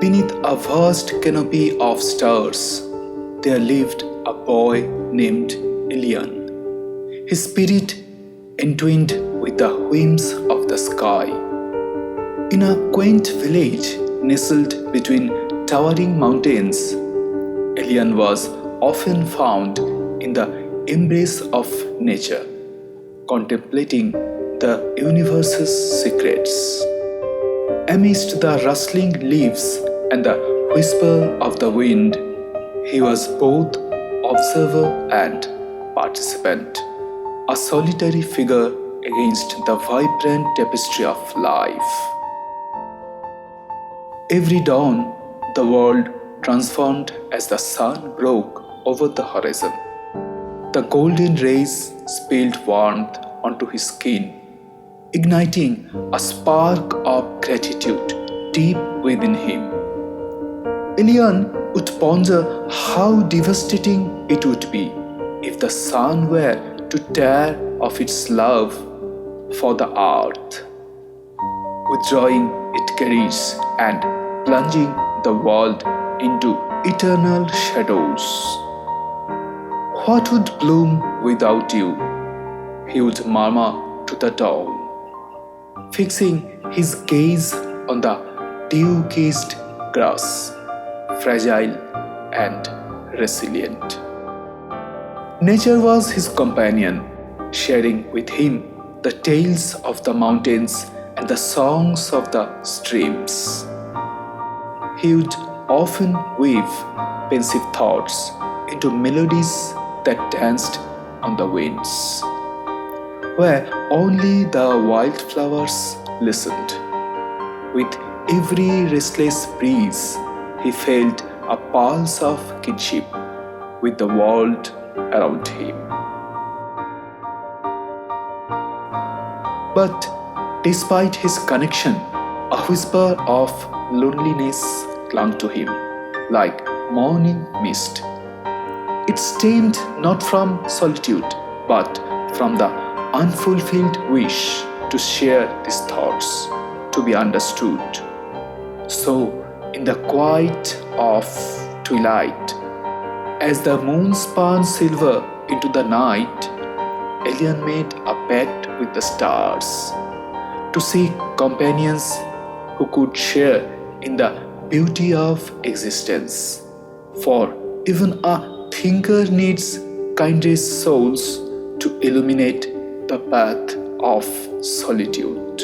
Beneath a vast canopy of stars, there lived a boy named Elian. His spirit entwined with the whims of the sky. In a quaint village nestled between towering mountains, Elian was often found in the embrace of nature, contemplating the universe's secrets. Amidst the rustling leaves and the whisper of the wind, he was both observer and participant, a solitary figure against the vibrant tapestry of life. Every dawn, the world transformed as the sun broke over the horizon. The golden rays spilled warmth onto his skin, igniting a spark of gratitude deep within him. Elian would ponder how devastating it would be if the sun were to tear off its love for the earth, withdrawing its carries and plunging the world into eternal shadows. What would bloom without you? He would murmur to the dawn, fixing his gaze on the dew-kissed grass, fragile and resilient. Nature was his companion, sharing with him the tales of the mountains and the songs of the streams. He would often weave pensive thoughts into melodies that danced on the winds, where only the wildflowers listened. With every restless breeze, he felt a pulse of kinship with the world around him. But despite his connection, a whisper of loneliness clung to him like morning mist. It stemmed not from solitude, but from the unfulfilled wish to share these thoughts, to be understood. So, in the quiet of twilight, as the moon spun silver into the night, Elian made a pact with the stars to seek companions who could share in the beauty of existence. For even a thinker needs kindred souls to illuminate the path of solitude.